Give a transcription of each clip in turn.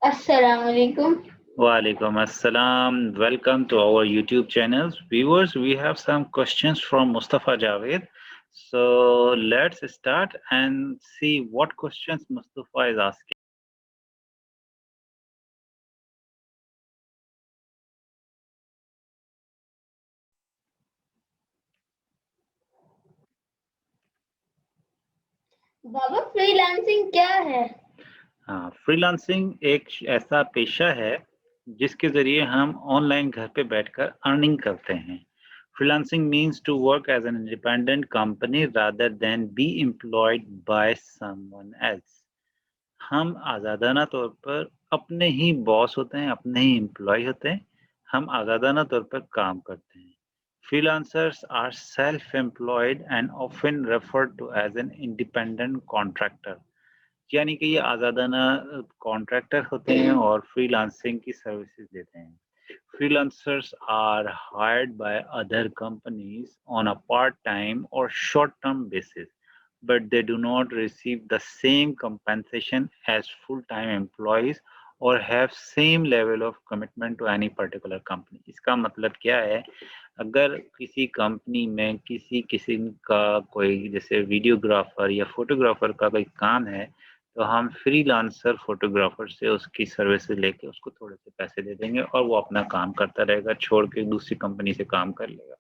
Assalamu alaikum. Walaikum assalam. Welcome to our YouTube channels. Viewers, we have some questions from Mustafa Javed. So let's start and see what questions Mustafa is asking. Baba freelancing क्या है? हाँ, freelancing एक ऐसा पेशा है जिसके जरिए हम ऑनलाइन घर पे बैठकर अर्निंग करते हैं। Freelancing means to work as an independent company rather than be employed by someone else. हम आज़ादाना तौर पर अपने ही बॉस होते हैं, अपने ही एम्प्लॉय होते हैं। हम आज़ादाना तौर पर काम करते हैं। Freelancers are self employed and often referred to as an independent contractor. यानी कि ये आज़ादाना कॉन्ट्रैक्टर होते हैं और फ्रीलांसिंग की सर्विसेज देते हैं। Freelancers are hired by other companies on a part-time or short-term basis, but they do not receive the same compensation as full-time employees or have same level of commitment to any particular company. इसका मतलब क्या है? अगर किसी company में किसी किस्म का कोई जैसे वीडियोग्राफर या फोटोग्राफर का कोई काम है, तो हम फ्रीलांसर फोटोग्राफर से उसकी सर्विसेज लेके उसको थोड़े से पैसे दे देंगे और वो अपना काम करता रहेगा, छोड़ के दूसरी कंपनी से काम कर लेगा।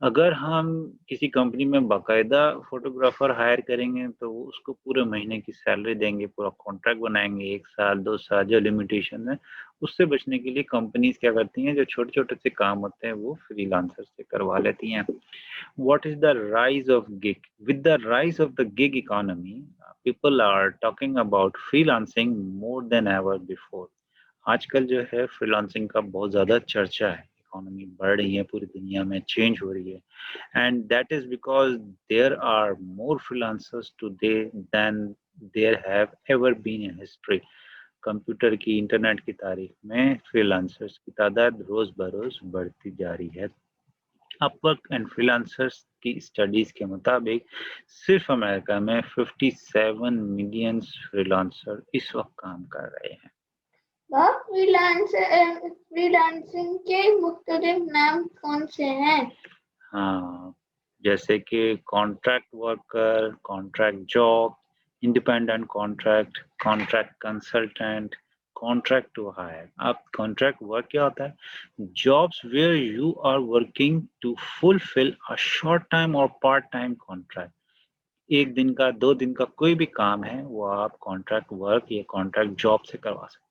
अगर हम किसी कंपनी में बाकायदा फोटोग्राफर हायर करेंगे तो वो उसको पूरे महीने की सैलरी देंगे, पूरा कॉन्ट्रैक्ट बनाएंगे, 1 साल 2 साल जो लिमिटेशन है। उससे बचने के लिए कंपनीज क्या करती हैं, जो छोटे छोटे से काम होते हैं वो फ्रीलांसर से करवा लेती हैं। What is the rise of gig? With the rise of the gig economy, people are talking about freelancing more than ever before. आजकल जो है फ्रीलांसिंग का बहुत ज़्यादा चर्चा है। इकोनॉमी बढ़ रही है, पूरी दुनिया में चेंज हो रही है, and that is because there are more freelancers today than there have ever been in history. Computer की इंटरनेट की तारीख में फ्रीलांसर्स की तादाद रोज बरोज बढ़ती जा रही है। अपवर्क एंड फ्रीलांसर्स की स्टडीज के मुताबिक सिर्फ अमेरिका में 57 मिलियन फ्रीलांसर इस वक्त काम कर रहे हैं। फ्रीलांसिंग के मुख्तलिफ नाम कौन से हैं? हाँ, जैसे कि contract worker, contract job, independent contract, contract consultant, contract to hire. अब कॉन्ट्रैक्ट वर्क क्या होता है? Jobs where you are working to fulfil a short time और पार्ट टाइम कॉन्ट्रैक्ट। 1 दिन का, 2 दिन का कोई भी काम है, वो आप कॉन्ट्रैक्ट वर्क या कॉन्ट्रैक्ट जॉब से करवा सकते हैं।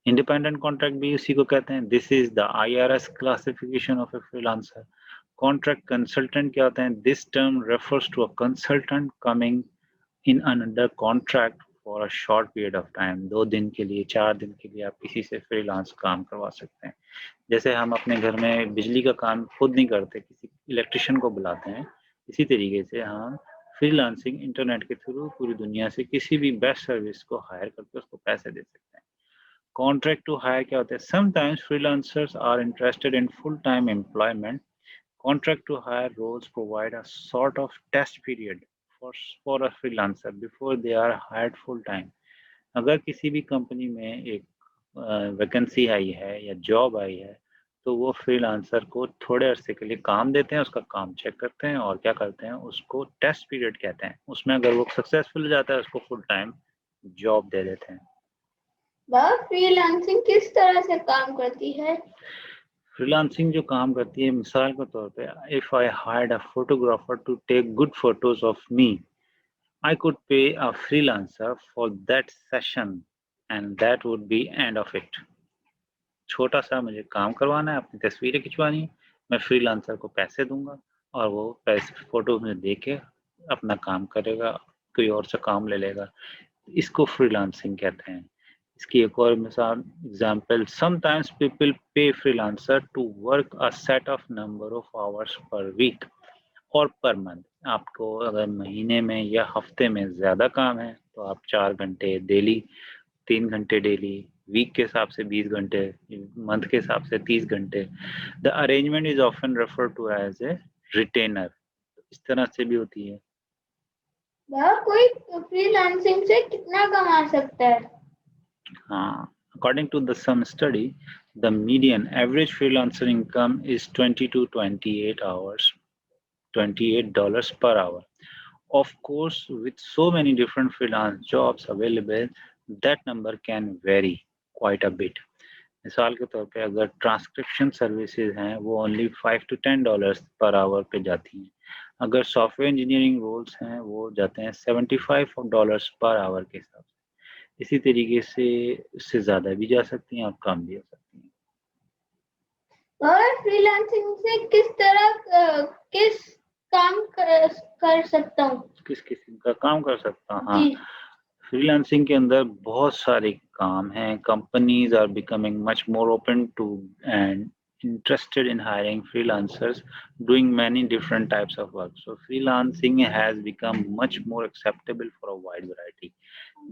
इंडिपेंडेंट कॉन्ट्रैक्ट भी उसी को कहते हैं। This is the IRS classification of a freelancer. Contract consultant क्या होता है? This term refers to a consultant coming in under contract for a short period of time. 2 दिन के लिए, 4 दिन के लिए आप किसी से फ्रीलांस काम करवा सकते हैं। जैसे हम अपने घर में बिजली का काम खुद नहीं करते, किसी इलेक्ट्रिशियन को बुलाते हैं, इसी तरीके से हम फ्रीलांसिंग इंटरनेट के थ्रू पूरी दुनिया से किसी भी बेस्ट सर्विस को हायर करके उसको पैसे दे सकते हैं। कॉन्ट्रैक्ट टू हायर क्या होता है? Sometimes freelancers are interested in full time employment. Contract to hire roles provide a sort of test period for a freelancer before they are hired full time. अगर किसी भी कंपनी में एक vacancy आई है या जॉब आई है, तो वो फ्रीलांसर को थोड़े अरसे के लिए काम देते हैं, उसका काम चेक करते हैं और क्या करते हैं, उसको टेस्ट पीरियड कहते हैं। उसमें अगर वो सक्सेसफुल हो जाता है, उसको फुल टाइम जॉब दे देते हैं। बाबा फ्रीलांसिंग किस तरह से काम करती है? फ्रीलांसिंग जो काम करती है, मिसाल के तौर पे, if I hired a photographer to take good photos of me, I could pay a freelancer for that session and that would be end of it. छोटा सा मुझे काम करवाना है, अपनी तस्वीरें खिंचवानी है, मैं फ्रीलांसर को पैसे दूंगा और वो पैसे फोटो में दे के अपना काम करेगा, कोई और सा काम ले लेगा। इसको फ्रीलांसिंग कहते हैं। इसकी एक और मिसाल example, sometimes people pay freelancer to work a set of number of hours per week और पर मंथ। आपको अगर महीने में या हफ्ते में ज़्यादा काम है तो आप 4 घंटे डेली, 3 घंटे डेली, वीक के हिसाब से 20 घंटे, मंथ के हिसाब से 30 घंटे। The arrangement is often refer to as a retainer. इस तरह से भी होती है। बाबा कोई फ्रीलांसिंग से कितना कमा सकता है? हाँ, According to some study, the median average freelancer income is 20 to 28 hours, $28 per hour. Of course, with so many different freelance jobs available, that number can vary quite a bit. मिसाल के तौर पे अगर ट्रांसक्रिप्शन सर्विसेज हैं वो only $5 to $10 per hour पे जाती हैं। अगर सॉफ्टवेयर इंजीनियरिंग रोल्स हैं वो जाते हैं $75 पर आवर के हिसाब से। इसी तरीके से इससे ज़्यादा भी जा सकती हैं और कम भी हो सकती हैं। और फ्रीलांसिंग से किस काम कर सकता हूँ? किस किस्म का काम कर सकता हूँ? हाँ, जी। फ्रीलांसिंग के अंदर बहुत सारे काम हैं। Companies are becoming much more open to and interested in hiring freelancers doing many different types of work. So freelancing has become much more acceptable for a wide variety.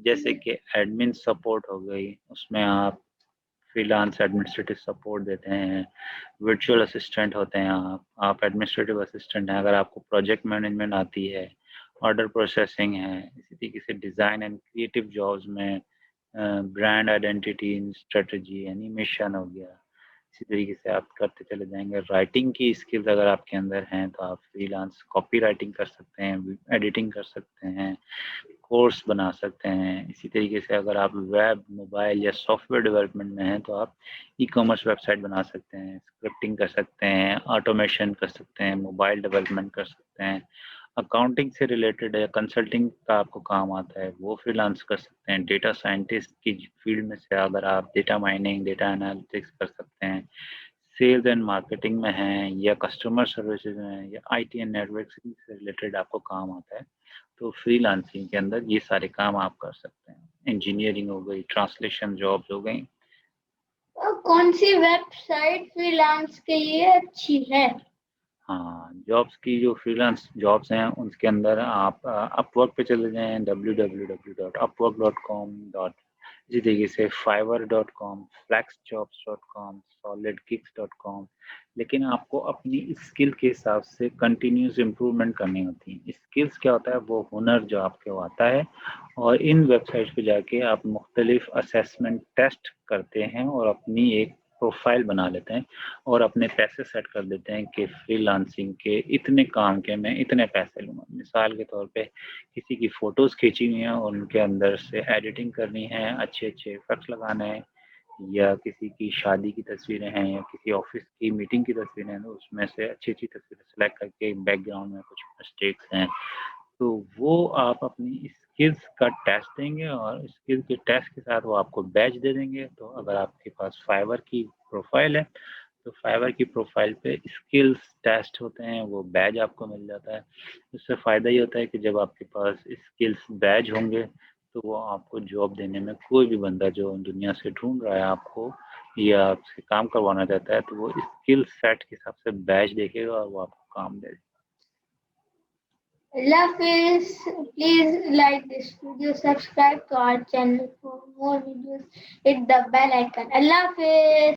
जैसे कि एडमिन सपोर्ट हो गई, उसमें आप freelance administrative support देते हैं। Virtual assistant होते हैं आप एडमिनिस्ट्रेटिव असिस्टेंट हैं। अगर आपको प्रोजेक्ट मैनेजमेंट आती है, ऑर्डर प्रोसेसिंग है, इसी तरीके से डिज़ाइन एंड क्रिएटिव जॉब्स में ब्रांड आइडेंटिटी, स्ट्रेटजी, एनिमेशन हो गया। इसी तरीके से आप करते चले जाएंगे। राइटिंग की स्किल्स अगर आपके अंदर हैं तो आप फ्रीलांस कॉपी राइटिंग कर सकते हैं, एडिटिंग कर सकते हैं, कोर्स बना सकते हैं। इसी तरीके से अगर आप वेब, मोबाइल या सॉफ्टवेयर डेवलपमेंट में हैं तो आप ई कॉमर्स वेबसाइट बना सकते हैं, स्क्रिप्टिंग कर सकते हैं, ऑटोमेशन कर सकते हैं, मोबाइल डेवलपमेंट कर सकते हैं। अकाउंटिंग से रिलेटेड या कंसल्टिंग का आपको काम आता है वो फ्रीलांस कर सकते हैं। डेटा साइंटिस्ट की फील्ड में से अगर आप डेटा माइनिंग, डेटा एनालिटिक्स कर सकते हैं। सेल्स एंड मार्केटिंग में हैं या कस्टमर सर्विसेज में हैं या आईटी एंड नेटवर्किंग से रिलेटेड आपको काम आता है तो फ्रीलांसिंग के अंदर ये सारे काम आप कर सकते हैं। इंजीनियरिंग हो गई, ट्रांसलेशन जॉब्स हो गई। कौन सी वेबसाइट फ्रीलांस के लिए अच्छी है? हाँ, जॉब्स की जो फ्रीलांस जॉब्स हैं उनके अंदर आप अपवर्क पे चले जाएँ, www.upwork.com इसी तरीके से fiverr.com, flexjobs.com, solidgigs.com। लेकिन आपको अपनी स्किल के हिसाब से कंटिन्यूस इम्प्रूवमेंट करनी होती है। स्किल्स क्या होता है? वो हुनर जो आपके वो आता है और इन वेबसाइट्स पे जाके आप मुख्तलिफ असेसमेंट टेस्ट करते हैं और अपनी एक प्रोफाइल बना लेते हैं और अपने पैसे सेट कर देते हैं कि फ्रीलांसिंग के इतने काम के मैं इतने पैसे लूँगा। मिसाल के तौर पे किसी की फ़ोटोज़ खींची हुई हैं और उनके अंदर से एडिटिंग करनी है, अच्छे-अच्छे इफ़ेक्ट्स लगाने हैं या किसी की शादी की तस्वीरें हैं या किसी ऑफ़िस की मीटिंग की तस्वीरें हैं, तो उसमें से अच्छी-अच्छी तस्वीरें सेलेक्ट करके बैकग्राउंड में कुछ मिस्टेक्स हैं, तो वो आप अपनी स्किल्स का टेस्ट देंगे और स्किल के टेस्ट के साथ वो आपको बैज दे देंगे। तो अगर आपके पास फाइवर की प्रोफाइल है तो फाइवर की प्रोफाइल पे स्किल्स टेस्ट होते हैं, वो बैज आपको मिल जाता है। उससे फ़ायदा ये होता है कि जब आपके पास स्किल्स बैज होंगे तो वो आपको जॉब देने में कोई भी बंदा जो दुनिया से ढूंढ रहा है आपको या आपसे काम करवाना चाहता है तो वो स्किल सेट के हिसाब से बैज देखेगा और वो आपको काम दे देगा। Allah Hafiz. Please like this video, subscribe to our channel for more videos, hit the bell icon. Allah Hafiz.